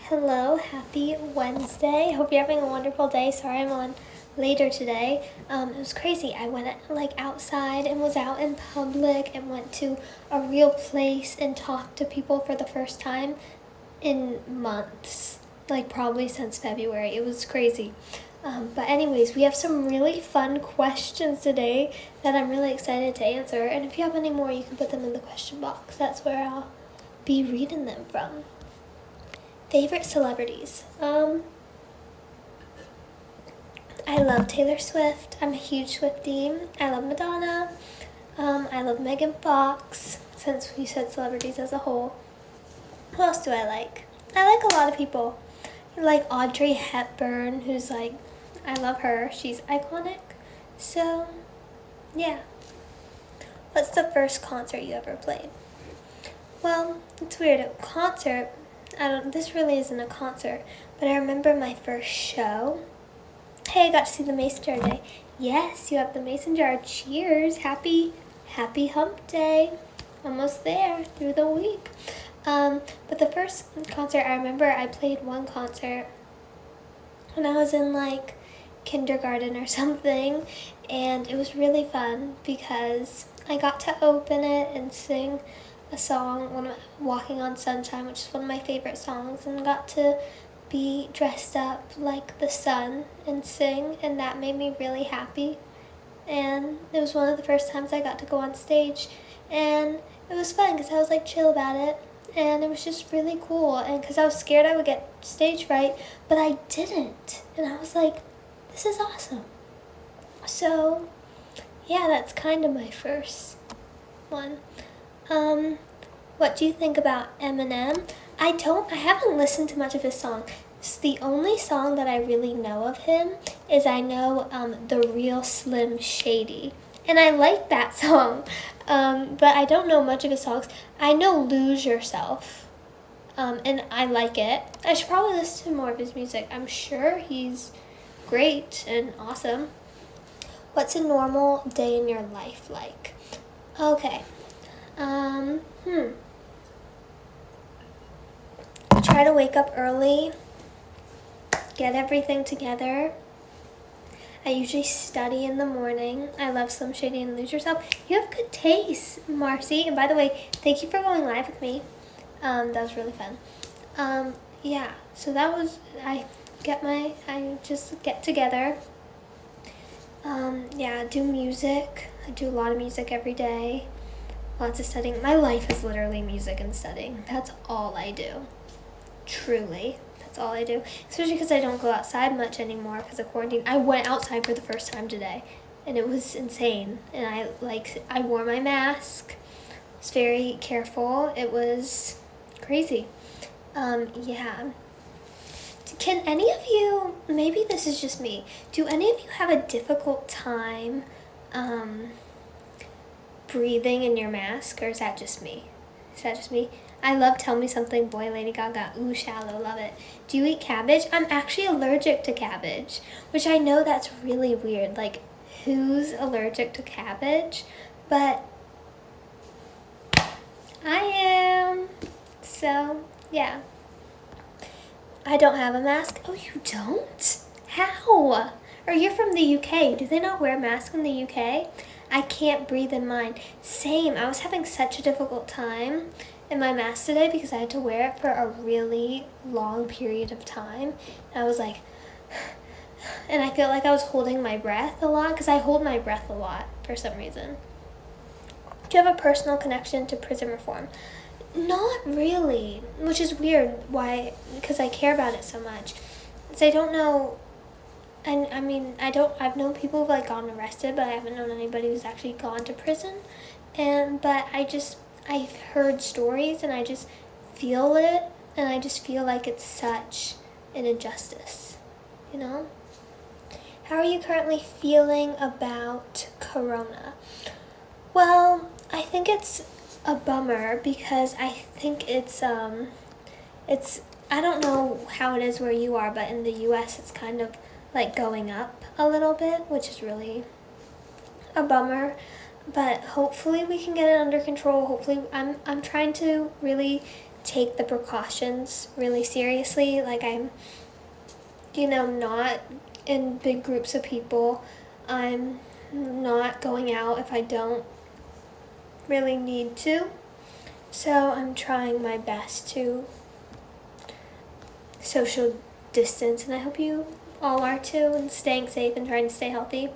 Hello, happy Wednesday. Hope you're having a wonderful day. Sorry I'm on later today. It was crazy. I went outside and was out in public and went to a real place and talked to people for the first time in months, like probably since February. It was crazy. But anyways, we have some really fun questions today that I'm really excited to answer. And if you have any more, you can put them in the question box. That's where I'll be reading them from. Favorite celebrities. I love Taylor Swift. I'm a huge Swiftie. I love Madonna. I love Megan Fox, since we said celebrities as a whole. Who else do I like? I like a lot of people. I like Audrey Hepburn, who's I love her. She's iconic. So, yeah. What's the first concert you ever played? Well, it's weird. A concert, this really isn't a concert, but I remember my first show. Hey, I got to see the Mason Jar today. Yes, you have the Mason Jar. Cheers. Happy hump day. Almost there through the week. But the first concert, I remember I played one concert when I was in kindergarten or something, and it was really fun because I got to open it and sing a song, Walking on Sunshine, which is one of my favorite songs, and got to be dressed up like the sun and sing, and that made me really happy. And it was one of the first times I got to go on stage, and it was fun because I was chill about it, and it was just really cool. And because I was scared I would get stage fright, but I didn't, and I was like, this is awesome. So yeah, that's kind of my first one. What do you think about Eminem? I haven't listened to much of his song. The only song that I really know of him is I know The Real Slim Shady. And I like that song, but I don't know much of his songs. I know Lose Yourself, and I like it. I should probably listen to more of his music. I'm sure he's great and awesome. What's a normal day in your life like? Okay. Try to wake up early, get everything together. I usually study in the morning. I love Slim Shady and Lose Yourself. You have good taste, Marcy. And by the way, thank you for going live with me. That was really fun. Yeah, so that was, I just get together. I do music. I do a lot of music every day. Lots of studying. My life is literally music and studying. That's all I do. Truly. That's all I do. Especially because I don't go outside much anymore because of quarantine. I went outside for the first time today, and it was insane. And I wore my mask. I was very careful. It was crazy. Yeah. Can any of you, maybe this is just me, do any of you have a difficult time breathing in your mask, or is that just me? I love Tell Me Something Boy, Lady Gaga. Ooh, Shallow, love it. Do you eat cabbage? I'm actually allergic to cabbage, which I know that's really weird. Who's allergic to cabbage? But I am. So, yeah. I don't have a mask. Oh, you don't? How? Or you're from the UK. Do they not wear masks in the UK? I can't breathe in mine. Same. I was having such a difficult time in my mask today because I had to wear it for a really long period of time. And I was like, and I feel like I was holding my breath a lot because I hold my breath a lot for some reason. Do you have a personal connection to prison reform? Not really, which is weird. Why? Because I care about it so much. So I don't know. And I mean, I've known people who've gone arrested, but I haven't known anybody who's actually gone to prison. But I've heard stories, and I just feel it, and I just feel like it's such an injustice, you know? How are you currently feeling about Corona? Well, I think it's a bummer because I think it's I don't know how it is where you are, but in the US it's kind of going up a little bit, which is really a bummer. But hopefully we can get it under control. Hopefully I'm trying to really take the precautions really seriously. Like I'm, not in big groups of people. I'm not going out if I don't really need to. So I'm trying my best to social distance, and I hope you all are too, and staying safe and trying to stay healthy.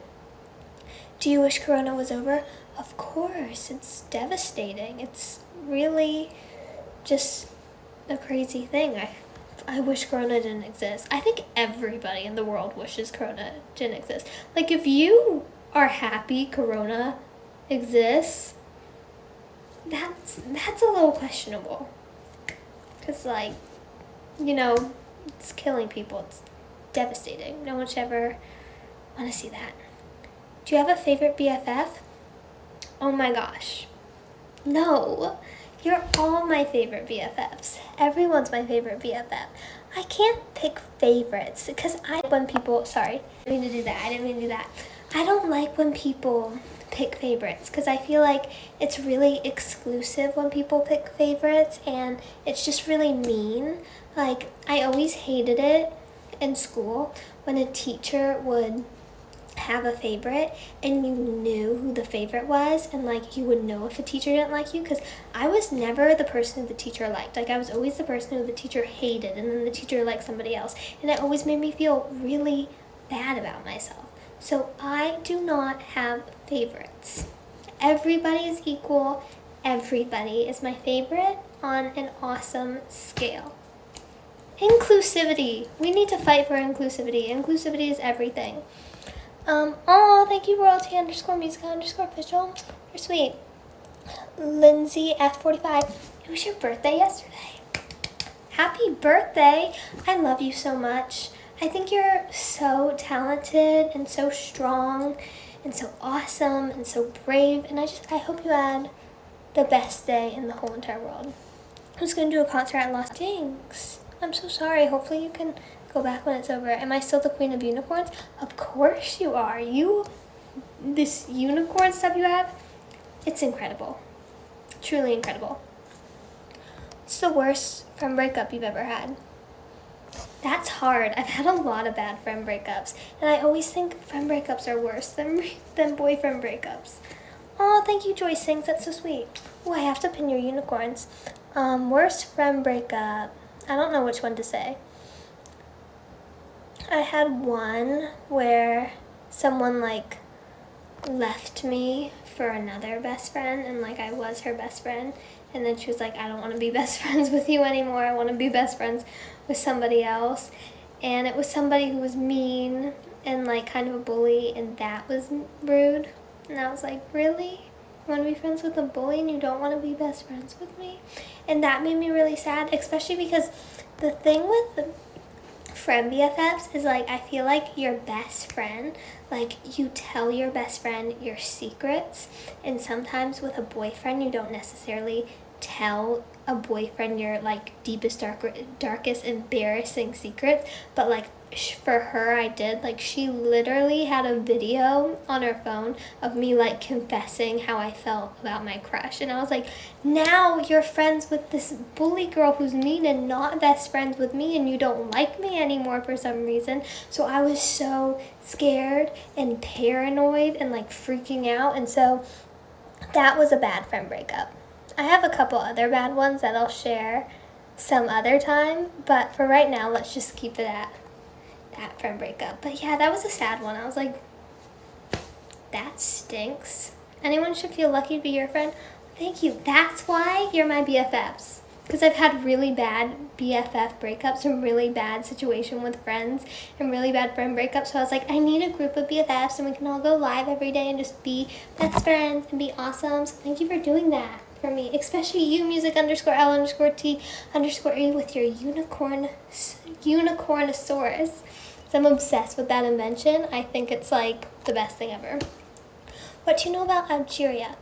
Do you wish Corona was over? Of course, it's devastating. It's really just a crazy thing. I wish Corona didn't exist. I think everybody in the world wishes Corona didn't exist. Like, if you are happy Corona exists, that's a little questionable. Because, like, it's killing people. It's devastating. No one should ever want to see that. Do you have a favorite BFF? Oh my gosh. No. You're all my favorite BFFs. Everyone's my favorite BFF. I can't pick favorites because I didn't mean to do that. I don't like when people pick favorites because I feel like it's really exclusive when people pick favorites, and it's just really mean. Like, I always hated it in school when a teacher would have a favorite and you knew who the favorite was, and like you would know if a teacher didn't like you, because I was never the person who the teacher liked. Like, I was always the person who the teacher hated, and then the teacher liked somebody else, and it always made me feel really bad about myself. So I do not have favorites. Everybody is equal. Everybody is my favorite on an awesome scale. Inclusivity. We need to fight for inclusivity. Inclusivity is everything. Thank you, royalty_musica_official. You're sweet. Lindsay F45. It was your birthday yesterday. Happy birthday. I love you so much. I think you're so talented and so strong and so awesome and so brave. And I hope you had the best day in the whole entire world. I was going to do a concert at Los Angeles. I'm so sorry. Hopefully you can go back when it's over. Am I still the queen of unicorns? Of course you are. This unicorn stuff you have, it's incredible. Truly incredible. What's the worst friend breakup you've ever had? That's hard. I've had a lot of bad friend breakups, and I always think friend breakups are worse than boyfriend breakups. Oh, thank you, Joyce Sings. That's so sweet. Oh, I have to pin your unicorns. Worst friend breakup. I don't know which one to say. I had one where someone left me for another best friend, and I was her best friend, and then she was like, I don't want to be best friends with you anymore. I want to be best friends with somebody else. And it was somebody who was mean and kind of a bully, and that was rude. And I was like, really? You want to be friends with a bully and you don't want to be best friends with me? And that made me really sad, especially because the thing with the friend BFFs is I feel like your best friend, you tell your best friend your secrets, and sometimes with a boyfriend you don't necessarily tell a boyfriend your deepest, darkest, embarrassing secrets, but for her I did. She literally had a video on her phone of me confessing how I felt about my crush, and I was like, now you're friends with this bully girl who's mean and not best friends with me, and you don't like me anymore for some reason. So I was so scared and paranoid and freaking out, and so that was a bad friend breakup. I have a couple other bad ones that I'll share some other time, but for right now, let's just keep it at that friend breakup. But yeah, that was a sad one. I was like, that stinks. Anyone should feel lucky to be your friend. Thank you. That's why you're my BFFs. Because I've had really bad BFF breakups and really bad situation with friends and really bad friend breakups. So I was like, I need a group of BFFs and we can all go live every day and just be best friends and be awesome. So thank you for doing that for me. Especially you, music_L_T_E with your unicornosaurus. So I'm obsessed with that invention. I think it's the best thing ever. What do you know about Algeria?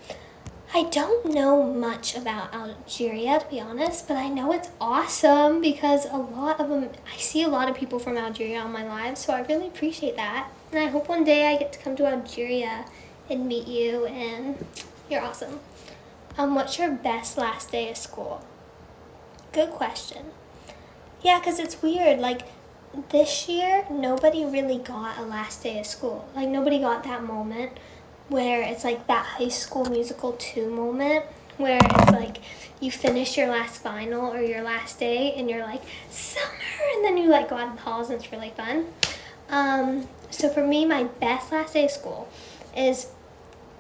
I don't know much about Algeria, to be honest, but I know it's awesome because I see a lot of people from Algeria on my live, so I really appreciate that. And I hope one day I get to come to Algeria and meet you, and you're awesome. What's your best last day of school? Good question. Yeah, because it's weird. Like, this year, nobody really got a last day of school. Like, nobody got that moment where it's like that High School Musical 2 moment where it's like you finish your last final or your last day and you're like, summer, and then you like go out in the halls and it's really fun. So for me, my best last day of school is,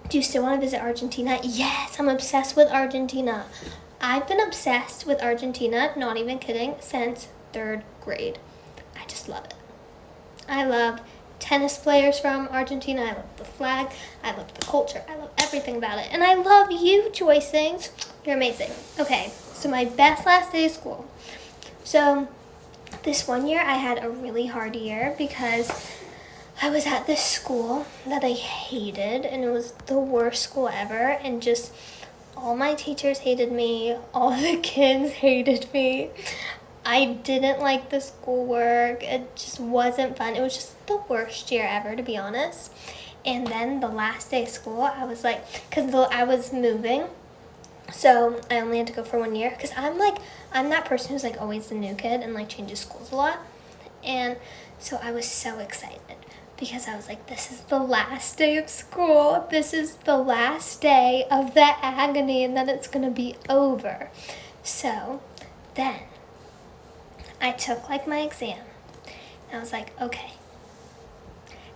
do you still want to visit Argentina? Yes, I'm obsessed with Argentina. I've been obsessed with Argentina, not even kidding, since 3rd grade. I just love it. I love tennis players from Argentina. I love the flag. I love the culture. I love everything about it. And I love you, Joy Sings. You're amazing. Okay, so my best last day of school. So this one year I had a really hard year because I was at this school that I hated, and it was the worst school ever, and just all my teachers hated me, all the kids hated me. I didn't like the schoolwork. It just wasn't fun. It was just the worst year ever, to be honest. And then the last day of school, I was like, because I was moving, so I only had to go for 1 year, because I'm that person who's like always the new kid and like changes schools a lot. And so I was so excited because I was like, this is the last day of school. This is the last day of the agony, and then it's gonna be over. So then I took like my exam, and I was like, okay,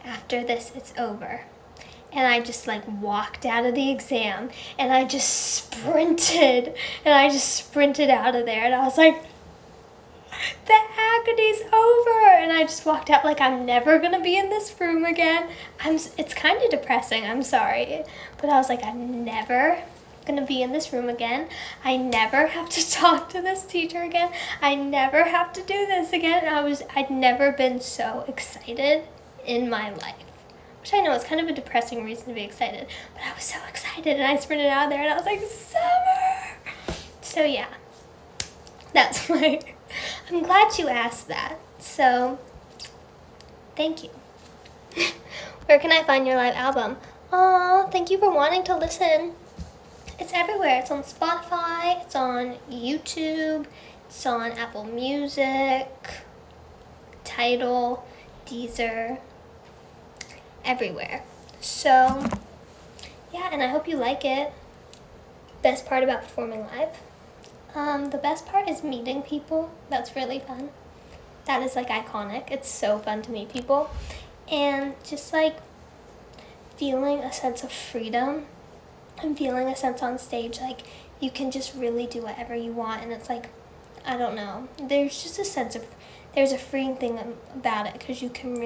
after this it's over. And I just like walked out of the exam, and I just sprinted out of there, and I was like, the agony's over. And I just walked out like, I'm never gonna be in this room again. It's kind of depressing, I'm sorry, but I was like, I'm never gonna be in this room again. I never have to talk to this teacher again. I never have to do this again. And I'd never been so excited in my life, which I know is kind of a depressing reason to be excited, but I was so excited, and I sprinted out of there, and I was like, summer. So yeah, that's I'm glad you asked that. So thank you. Where can I find your live album? Oh, thank you for wanting to listen. It's everywhere. It's on Spotify, it's on YouTube, it's on Apple Music, Tidal, Deezer, everywhere. So yeah, and I hope you like it. Best part about performing live? The best part is meeting people. That's really fun. That is like iconic. It's so fun to meet people. And just like feeling a sense of freedom and feeling a sense on stage, like you can just really do whatever you want. And it's like, I don't know, there's just a sense of, there's a freeing thing about it, because you can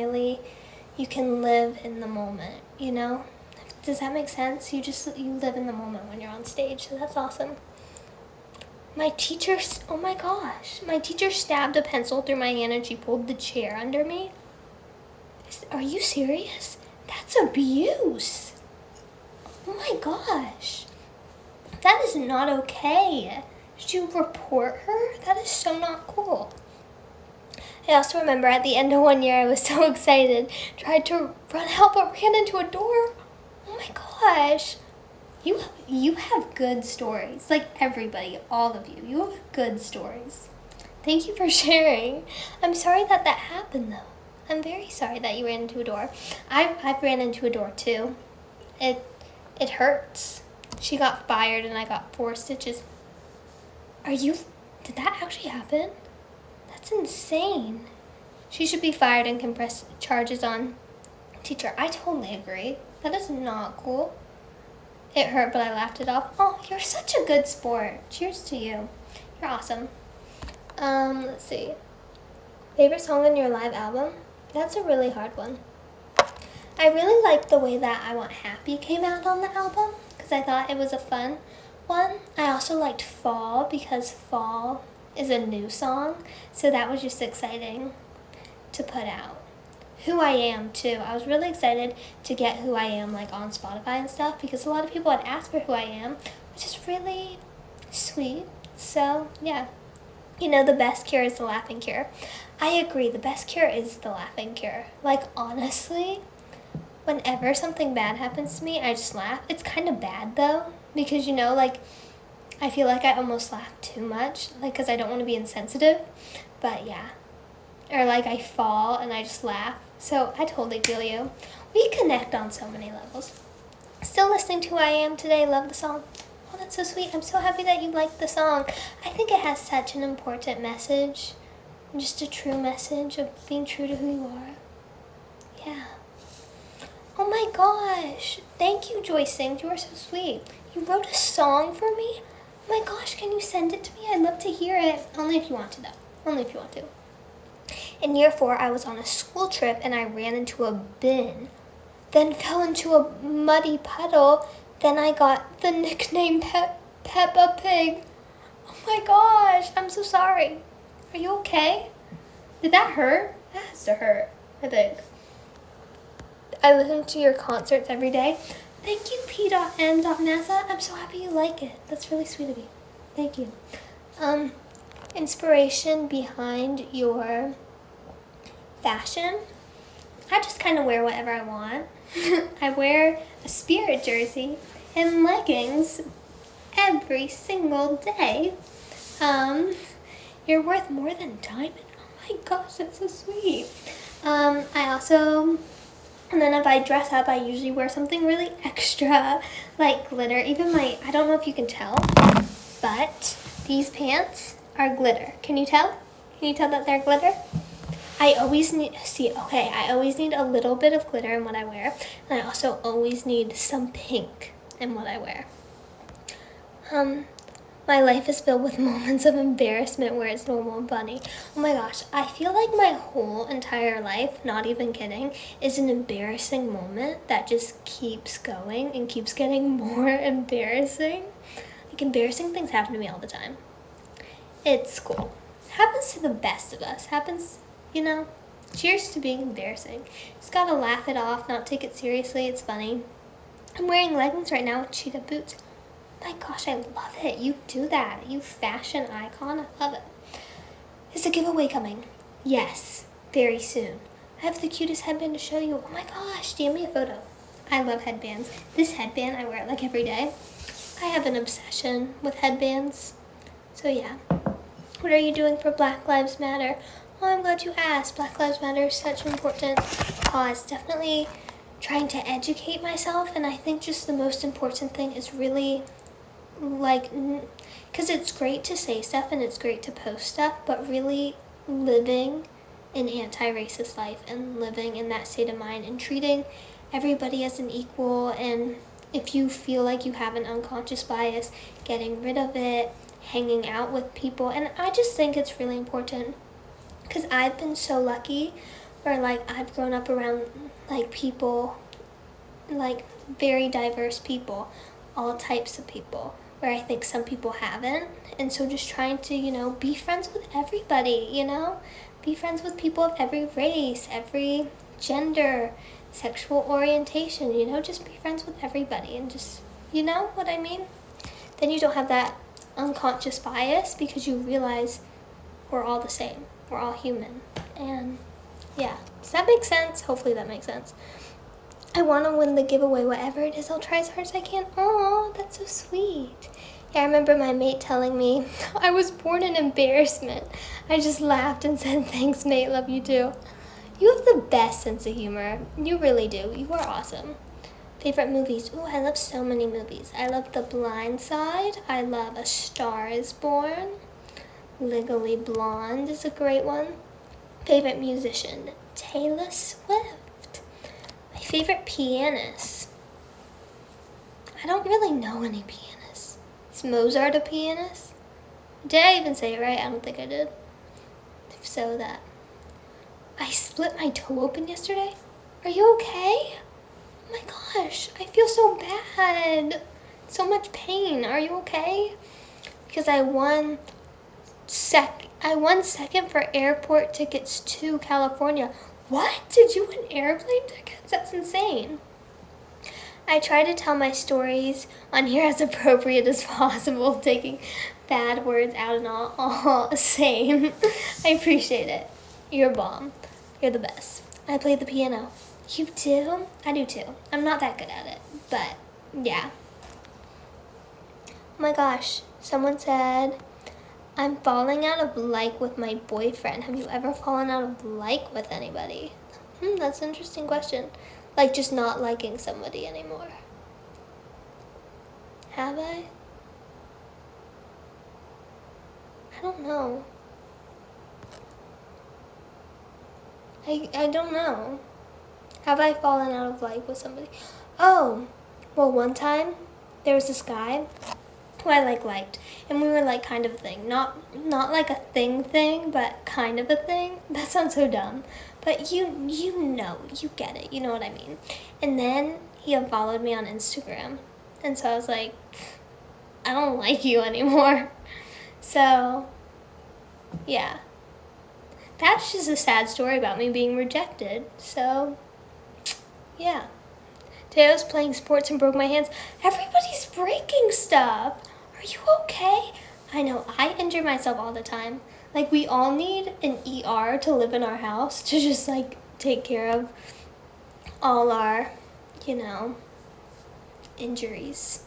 live in the moment, you know? Does that make sense? You live in the moment when you're on stage, so that's awesome. My teacher stabbed a pencil through my hand and she pulled the chair under me. Are you serious? That's abuse. Oh my gosh. That is not okay. Did you report her? That is so not cool. I also remember at the end of 1 year, I was so excited, tried to run out but ran into a door. Oh my gosh. You have good stories. Like everybody, all of you. You have good stories. Thank you for sharing. I'm sorry that happened though. I'm very sorry that you ran into a door. I've ran into a door too. It hurts. She got fired and I got 4 stitches. Did that actually happen? That's insane. She should be fired and can press charges on teacher. I totally agree. That is not cool. It hurt, but I laughed it off. Oh, you're such a good sport. Cheers to you. You're awesome. Let's see. Favorite song on your live album? That's a really hard one. I really liked the way that I Want Happy came out on the album, because I thought it was a fun one. I also liked Fall, because Fall is a new song, so that was just exciting to put out. Who I Am too. I was really excited to get Who I Am like on Spotify and stuff, because a lot of people had asked for Who I Am, which is really sweet. So yeah, you know, the best cure is the laughing cure. I agree, the best cure is the laughing cure. Like honestly, whenever something bad happens to me, I just laugh. It's kind of bad though, because you know, like I feel like I almost laugh too much, like, because I don't want to be insensitive, but yeah. Or like I fall and I just laugh. So I totally feel you. We connect on so many levels. Still listening to Who I Am today. Love the song. Oh, that's so sweet. I'm so happy that you like the song. I think it has such an important message. Just a true message of being true to who you are. Yeah. Oh my gosh. Thank you, Joy Sings. You are so sweet. You wrote a song for me? Oh my gosh, can you send it to me? I'd love to hear it. Only if you want to, though. Only if you want to. In year 4, I was on a school trip and I ran into a bin, then fell into a muddy puddle. Then I got the nickname Peppa Pig. Oh my gosh, I'm so sorry. Are you okay? Did that hurt? That has to hurt, I think. I listen to your concerts every day. Thank you, P.M.NASA. I'm so happy you like it. That's really sweet of you. Thank you. Inspiration behind your fashion. I just kind of wear whatever I want. I wear a Spirit jersey and leggings every single day. You're worth more than diamond. Oh my gosh, that's so sweet. And then if I dress up, I usually wear something really extra, like glitter. Even I don't know if you can tell, but these pants are glitter. Can you tell? Can you tell that they're glitter? I always need a little bit of glitter in what I wear, and I also always need some pink in what I wear. My life is filled with moments of embarrassment where it's normal and funny. Oh my gosh, I feel like my whole entire life, not even kidding, is an embarrassing moment that just keeps going and keeps getting more embarrassing. Like, embarrassing things happen to me all the time. It's cool. Happens to the best of us. Happens, cheers to being embarrassing. Just gotta laugh it off, not take it seriously. It's funny. I'm wearing leggings right now with cheetah boots. My gosh, I love it. You do that. You fashion icon. I love it. Is a giveaway coming? Yes, very soon. I have the cutest headband to show you. Oh my gosh, DM me a photo. I love headbands. This headband, I wear it like every day. I have an obsession with headbands. So yeah. What are you doing for Black Lives Matter? Oh, I'm glad you asked. Black Lives Matter is such an important cause. Definitely trying to educate myself, and I think just the most important thing is really because it's great to say stuff and it's great to post stuff, but really living an anti-racist life and living in that state of mind and treating everybody as an equal. And if you feel like you have an unconscious bias, getting rid of it, hanging out with people. And I just think it's really important because I've been so lucky where I've grown up around people, very diverse people, all types of people, where I think some people haven't. And so just trying to, be friends with everybody, be friends with people of every race, every gender, sexual orientation, just be friends with everybody and just, you know what I mean? Then you don't have that unconscious bias because you realize we're all the same. We're all human. And yeah, does that make sense? Hopefully that makes sense. I want to win the giveaway, whatever it is. I'll try as hard as I can. Oh, that's so sweet. Yeah, I remember my mate telling me I was born in embarrassment. I just laughed and said, thanks, mate. Love you too. You have the best sense of humor. You really do. You are awesome. Favorite movies? Ooh, I love so many movies. I love The Blind Side. I love A Star is Born. Legally Blonde is a great one. Favorite musician? Taylor Swift. My favorite pianist? I don't really know any pianists. Is Mozart a pianist? Did I even say it right? I don't think I did. If so, that. I split my toe open yesterday. Are you okay? Oh my gosh, I feel so bad. So much pain. Are you okay? Because I won second for airport tickets to California. What? Did you win airplane tickets? That's insane. I try to tell my stories on here as appropriate as possible, taking bad words out and all same. I appreciate it. You're a bomb. You're the best. I play the piano. You do? I do too. I'm not that good at it, but yeah. Oh my gosh, Someone said, I'm falling out of like with my boyfriend. Have you ever fallen out of like with anybody? That's an interesting question. Like just not liking somebody anymore. Have I? I don't know. I don't know. Have I fallen out of like with somebody? Oh, well, one time there was this guy who I liked, and we were like kind of a thing. Not like a thing, but kind of a thing. That sounds so dumb, but you know, you get it. You know what I mean. And then he unfollowed me on Instagram, and so I was like, I don't like you anymore. So, yeah. That's just a sad story about me being rejected. So, yeah. Today I was playing sports and broke my hands. Everybody's breaking stuff. Are you okay? I know, I injure myself all the time. Like, we all need an ER to live in our house to just, like, take care of all our, injuries.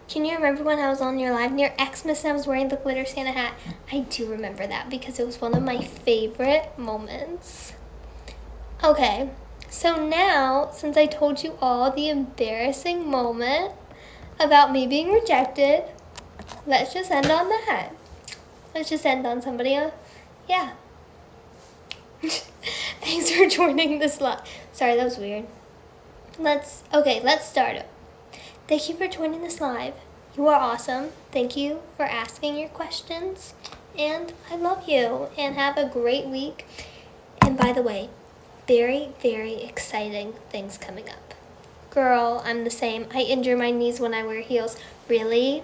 Can you remember when I was on your live near Xmas and I was wearing the glitter Santa hat? I do remember that because it was one of my favorite moments. Okay, so now, since I told you all the embarrassing moment about me being rejected, let's just end on that. Let's just end on somebody else. Yeah. Thanks for joining this live. Sorry, that was weird. Let's start it. Thank you for joining this live. You are awesome. Thank you for asking your questions. And I love you. And have a great week. And by the way, very, very exciting things coming up. Girl, I'm the same. I injure my knees when I wear heels. Really?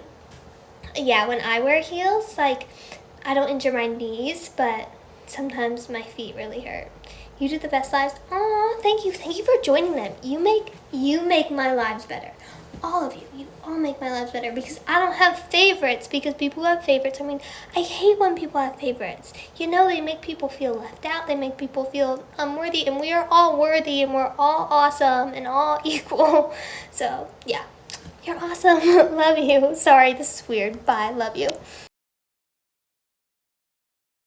Yeah, when I wear heels, like, I don't injure my knees, but sometimes my feet really hurt. You do the best lives. Aw, thank you. Thank you for joining them. You make my lives better. All of you all make my lives better because I don't have favorites, because people who have favorites, I hate when people have favorites. They make people feel left out. They make people feel unworthy, and we are all worthy, and we're all awesome and all equal. So, yeah, you're awesome. Love you. Sorry, this is weird. Bye. Love you.